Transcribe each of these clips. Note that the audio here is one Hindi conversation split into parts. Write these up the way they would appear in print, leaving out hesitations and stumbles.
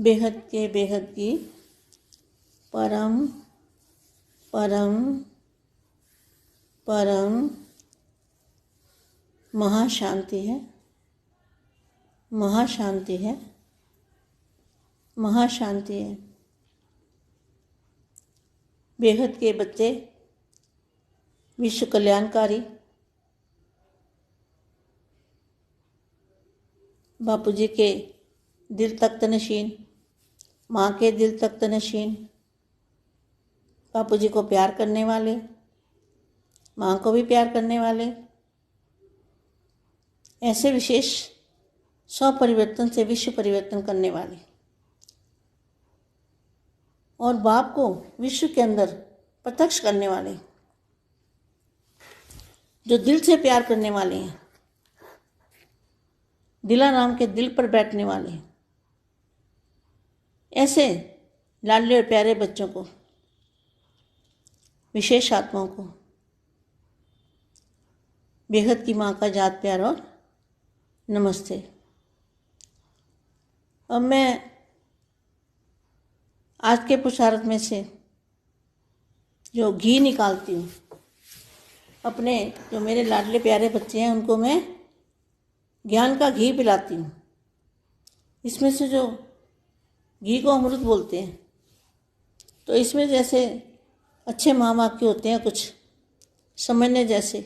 बेहद की परम परम परम महाशांति है, महाशांति है, महाशांति है। बेहद के बच्चे विश्व कल्याणकारी बापूजी के दिल तख्त नशीन, माँ के दिल तख्त नशीन, बापूजी को प्यार करने वाले, माँ को भी प्यार करने वाले, ऐसे विशेष स्वपरिवर्तन से विश्व परिवर्तन करने वाले और बाप को विश्व के अंदर प्रत्यक्ष करने वाले, जो दिल से प्यार करने वाले हैं, दिलाराम के दिल पर बैठने वाले, ऐसे लाडले और प्यारे बच्चों को, विशेष आत्माओं को बेहद की माँ का जात प्यार और नमस्ते। अब मैं आज के पुरुषार्थ में से जो घी निकालती हूँ, अपने जो मेरे लाडले प्यारे बच्चे हैं उनको मैं ज्ञान का घी पिलाती हूँ। इसमें से जो घी को अमृत बोलते हैं, तो इसमें जैसे अच्छे महावाक्य होते हैं, कुछ समझने जैसे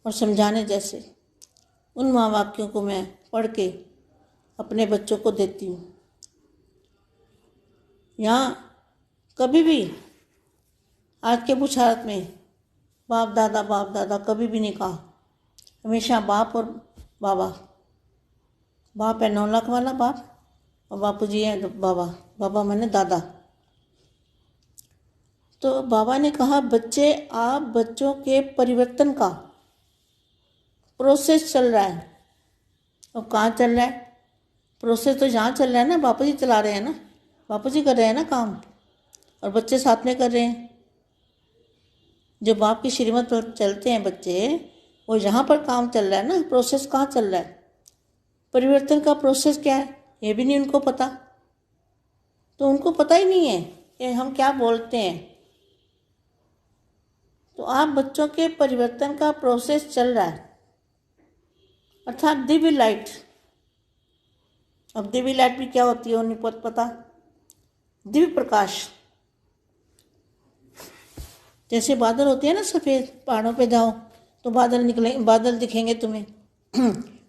और समझाने जैसे, उन महावाक्यों को मैं पढ़ के अपने बच्चों को देती हूँ। यहाँ कभी भी आज के पुरुषार्थ में बाप दादा कभी भी नहीं कहा, हमेशा बाप और बाबा। बाप है 9 लाख वाला बाप और बापूजी है बाबा। बाबा मैंने दादा। तो बाबा ने कहा, बच्चे आप बच्चों के परिवर्तन का प्रोसेस चल रहा है। अब कहाँ चल रहा है प्रोसेस? तो यहाँ चल रहा है ना, बापूजी चला रहे हैं ना, बापूजी कर रहे हैं ना काम, और बच्चे साथ में कर रहे हैं। जो बाप की श्रीमत पर चलते हैं बच्चे, वो यहाँ पर काम चल रहा है ना। प्रोसेस कहाँ चल रहा है? परिवर्तन का प्रोसेस क्या है ये भी नहीं उनको पता। तो उनको पता ही नहीं है कि हम क्या बोलते हैं। तो आप बच्चों के परिवर्तन का प्रोसेस चल रहा है, अर्थात दिव्य लाइट। अब दिव्य लाइट भी क्या होती है उन्हें पता। दिव्य प्रकाश, जैसे बादल होते हैं ना सफ़ेद, पहाड़ों पे जाओ तो बादल निकले, बादल दिखेंगे तुम्हें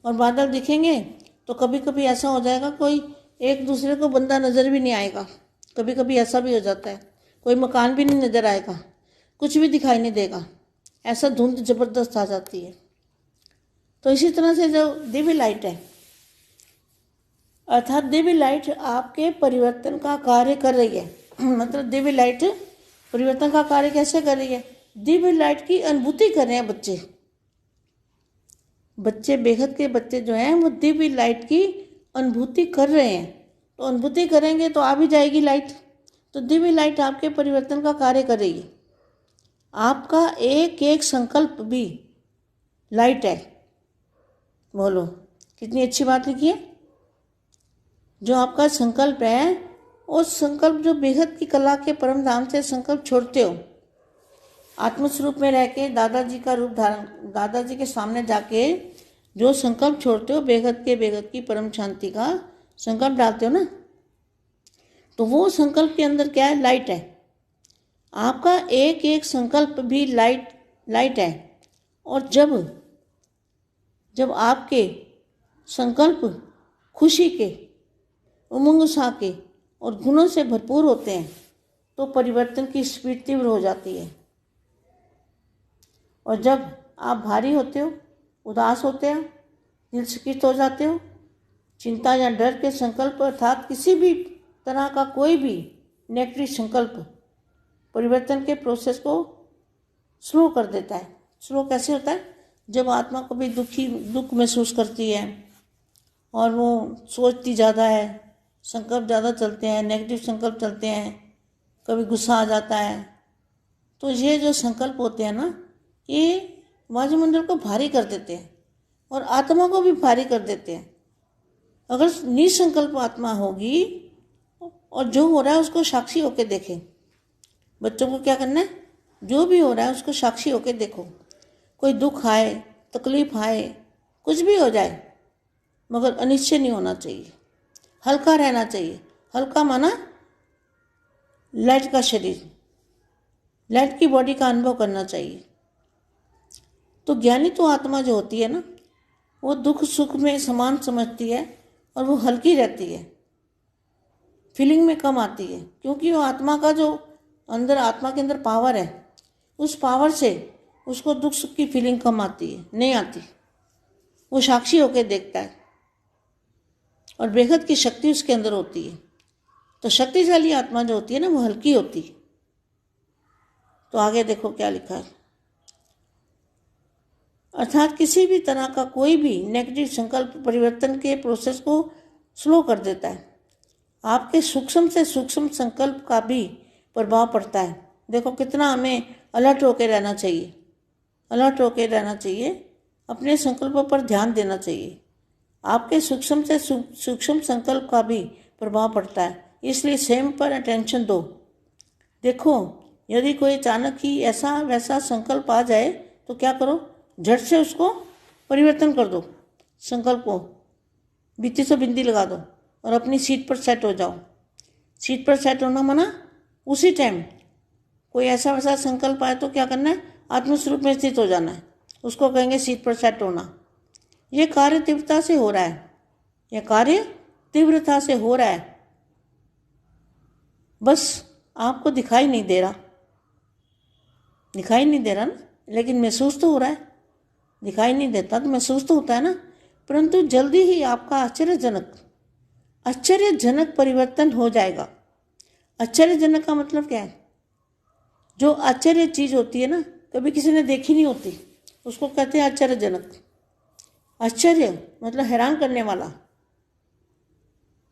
और बादल दिखेंगे तो कभी कभी ऐसा हो जाएगा कोई एक दूसरे को बंदा नज़र भी नहीं आएगा। कभी कभी ऐसा भी हो जाता है, कोई मकान भी नहीं नज़र आएगा, कुछ भी दिखाई नहीं देगा, ऐसा धुंध ज़बरदस्त आ जाती है। तो इसी तरह से जो दिव्य लाइट है, अर्थात दिव्य लाइट आपके परिवर्तन का कार्य कर रही है। मतलब दिव्य लाइट परिवर्तन का कार्य कैसे कर रही है? दिव्य लाइट की अनुभूति कर रहे हैं बच्चे। बच्चे बेहद के बच्चे जो हैं वो दिव्य लाइट की अनुभूति कर रहे हैं। तो अनुभूति करेंगे तो आ भी जाएगी लाइट। तो दिव्य लाइट आपके परिवर्तन का कार्य कर रही है। आपका एक एक संकल्प भी लाइट है। बोलो कितनी अच्छी बात लिखी है। जो आपका संकल्प है, उस संकल्प जो बेहद की कला के परम धाम से संकल्प छोड़ते हो, आत्मस्वरूप में रह के दादाजी का रूप धारण, दादाजी के सामने जाके जो संकल्प छोड़ते हो, बेहद की परम शांति का संकल्प डालते हो ना, तो वो संकल्प के अंदर क्या है? लाइट है। आपका एक एक संकल्प भी लाइट है। और जब आपके संकल्प खुशी के, उमंग उत्साह के और गुणों से भरपूर होते हैं, तो परिवर्तन की स्पीड तीव्र हो जाती है। और जब आप भारी होते हो, उदास होते हो, दिल शिकिस्त हो जाते हो, चिंता या डर के संकल्प अर्थात किसी भी तरह का कोई भी नेगेटिव संकल्प परिवर्तन के प्रोसेस को स्लो कर देता है। स्लो कैसे होता है? जब आत्मा को भी दुख महसूस करती है और वो सोचती ज़्यादा है, संकल्प ज़्यादा चलते हैं, नेगेटिव संकल्प चलते हैं, कभी गुस्सा आ जाता है, तो ये जो संकल्प होते हैं ना, ये वायुमंडल को भारी कर देते हैं और आत्मा को भी भारी कर देते हैं। अगर निसंकल्प आत्मा होगी और जो हो रहा है उसको साक्षी होकर देखें। बच्चों को क्या करना है, जो भी हो रहा है उसको साक्षी होकर देखो। कोई दुख आए, तकलीफ आए, कुछ भी हो जाए, मगर अनिश्चय नहीं होना चाहिए, हल्का रहना चाहिए। हल्का माना लाइट का शरीर, लाइट की बॉडी का अनुभव करना चाहिए। तो ज्ञानी तो आत्मा जो होती है ना, वो दुख सुख में समान समझती है और वो हल्की रहती है, फीलिंग में कम आती है, क्योंकि वो आत्मा का जो अंदर, आत्मा के अंदर पावर है, उस पावर से उसको दुख सुख की फीलिंग कम आती है, नहीं आती। वो साक्षी होकर देखता है और बेहद की शक्ति उसके अंदर होती है। तो शक्तिशाली आत्मा जो होती है ना, वो हल्की होती है। तो आगे देखो क्या लिखा है। अर्थात किसी भी तरह का कोई भी नेगेटिव संकल्प परिवर्तन के प्रोसेस को स्लो कर देता है। आपके सूक्ष्म से सूक्ष्म संकल्प का भी प्रभाव पड़ता है। देखो कितना हमें अलर्ट होकर रहना चाहिए, अलर्ट होकर रहना चाहिए, अपने संकल्पों पर ध्यान देना चाहिए। आपके सूक्ष्म से सूक्ष्म संकल्प का भी प्रभाव पड़ता है, इसलिए स्वयं पर अटेंशन दो। देखो यदि कोई अचानक ही ऐसा वैसा संकल्प आ जाए तो क्या करो, झट से उसको परिवर्तन कर दो, संकल्प को बीती से बिंदी लगा दो और अपनी सीट पर सेट हो जाओ। सीट पर सेट होना माना उसी टाइम कोई ऐसा वैसा संकल्प आए तो क्या करना है, आत्मस्वरूप में स्थित हो जाना है, उसको कहेंगे सीट पर सेट होना। ये कार्य तीव्रता से हो रहा है, यह कार्य तीव्रता से हो रहा है, बस आपको दिखाई नहीं दे रहा, दिखाई नहीं दे रहा ना, लेकिन महसूस तो हो रहा है। दिखाई नहीं देता तो महसूस तो होता है ना, परंतु जल्दी ही आपका आश्चर्यजनक परिवर्तन हो जाएगा। आश्चर्यजनक का मतलब क्या है, जो आश्चर्य चीज होती है ना, कभी किसी ने देखी नहीं होती, उसको कहते हैं आश्चर्यजनक। आश्चर्य मतलब हैरान करने वाला,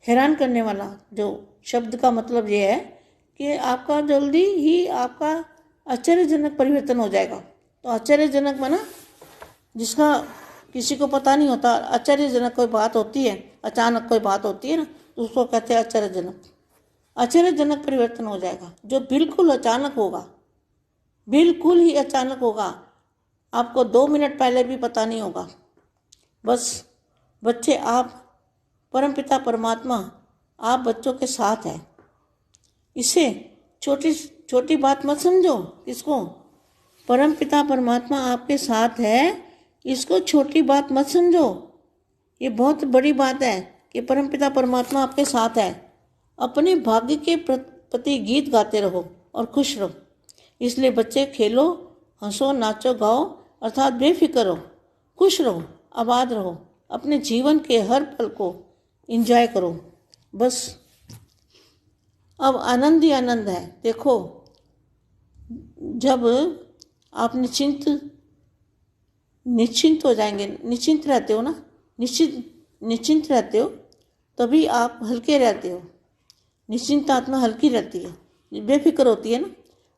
हैरान करने वाला जो शब्द का मतलब ये है कि आपका जल्दी ही आपका आश्चर्यजनक परिवर्तन हो जाएगा। तो आश्चर्यजनक माना जिसका किसी को पता नहीं होता, आश्चर्यजनक कोई बात होती है, अचानक कोई बात होती है ना, तो उसको कहते हैं आश्चर्यजनक। आश्चर्यजनक परिवर्तन हो जाएगा जो बिल्कुल अचानक होगा, बिल्कुल ही अचानक होगा, आपको 2 मिनट पहले भी पता नहीं होगा। बस बच्चे, आप परमपिता परमात्मा आप बच्चों के साथ है, इसे छोटी छोटी बात मत समझो। किसको, परमपिता परमात्मा आपके साथ है, इसको छोटी बात मत समझो। ये बहुत बड़ी बात है कि परमपिता परमात्मा आपके साथ है। अपने भाग्य के प्रति गीत गाते रहो और खुश रहो। इसलिए बच्चे खेलो, हंसो, नाचो, गाओ, अर्थात बेफिक्र रहो, खुश रहो, आबाद रहो, अपने जीवन के हर पल को एंजॉय करो। बस अब आनंद ही आनंद है। देखो जब आप निश्चिंत हो जाएंगे, निश्चिंत रहते हो ना, निश्चिंत रहते हो, तभी आप हल्के रहते हो। निश्चिंत आत्मा हल्की रहती है, बेफिक्र होती है ना।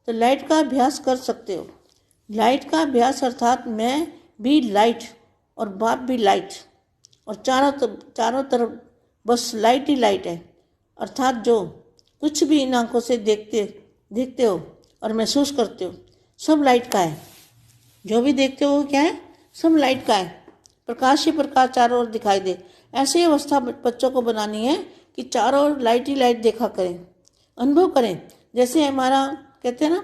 तो लाइट का अभ्यास कर सकते हो। लाइट का अभ्यास अर्थात मैं भी लाइट और बाप भी लाइट, और चारों तरफ बस लाइट ही लाइट है। अर्थात जो कुछ भी इन आंखों से देखते हो और महसूस करते हो, सब लाइट का है। जो भी देखते हो क्या है, सब लाइट का है। प्रकाश ही प्रकाश चारों ओर दिखाई दे। ऐसी अवस्था बच्चों को बनानी है कि चारों ओर लाइट ही लाइट देखा करें, अनुभव करें। जैसे हमारा कहते हैं ना,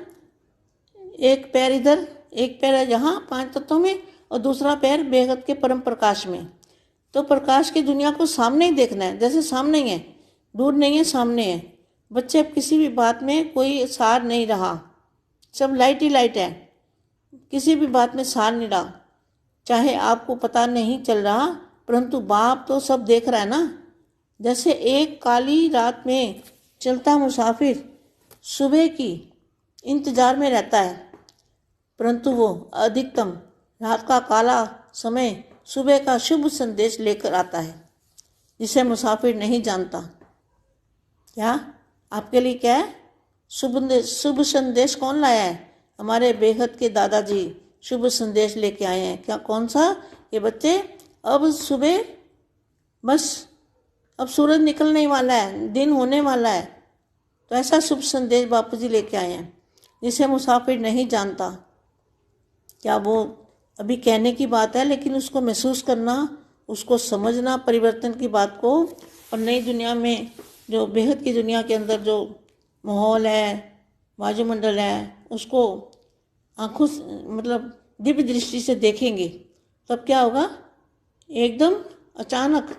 एक पैर इधर, एक पैर है यहाँ 5 तत्वों में, और दूसरा पैर बेहद के परम प्रकाश में। तो प्रकाश की दुनिया को सामने ही देखना है, जैसे सामने ही है, दूर नहीं है, सामने है। बच्चे अब किसी भी बात में कोई सार नहीं रहा, सब लाइट ही लाइट है, किसी भी बात में सार नहीं रहा। चाहे आपको पता नहीं चल रहा, परंतु बाप तो सब देख रहा है ना। जैसे एक काली रात में चलता मुसाफिर सुबह की इंतजार में रहता है, परंतु वो अधिकतम रात का काला समय सुबह का शुभ संदेश लेकर आता है, जिसे मुसाफिर नहीं जानता। क्या आपके लिए क्या है शुभ संदेश? कौन लाया है? हमारे बेहद के दादाजी शुभ संदेश लेके आए हैं। क्या, कौन सा? ये बच्चे, अब सुबह, बस अब सूरज निकलने वाला है, दिन होने वाला है, तो ऐसा शुभ संदेश बापू जी लेके आए हैं, जिसे मुसाफिर नहीं जानता। क्या वो अभी कहने की बात है, लेकिन उसको महसूस करना, उसको समझना, परिवर्तन की बात को, और नई दुनिया में, जो बेहद की दुनिया के अंदर जो माहौल है, वायुमंडल है, उसको आँखों से, मतलब दिव्य दृष्टि से देखेंगे, तब क्या होगा, एकदम अचानक,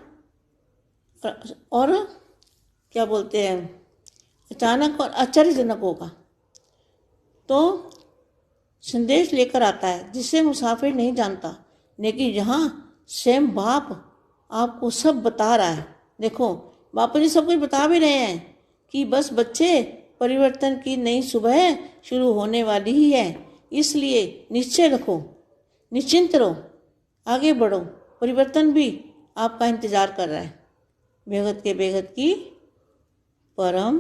और क्या बोलते हैं, अचानक और आश्चर्यजनक होगा। तो संदेश लेकर आता है जिसे मुसाफिर नहीं जानता, लेकिन यहाँ स्वयं बाप आपको सब बता रहा है। देखो, बापू जी सब कुछ बता भी रहे हैं कि बस बच्चे, परिवर्तन की नई सुबह शुरू होने वाली ही है, इसलिए निश्चय रखो, निश्चिंत रहो, आगे बढ़ो, परिवर्तन भी आपका इंतजार कर रहा है। बेहद के बेहद की परम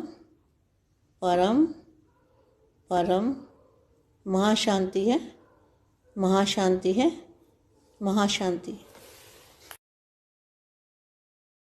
परम परम महाशांति है, महाशांति है, महाशांति।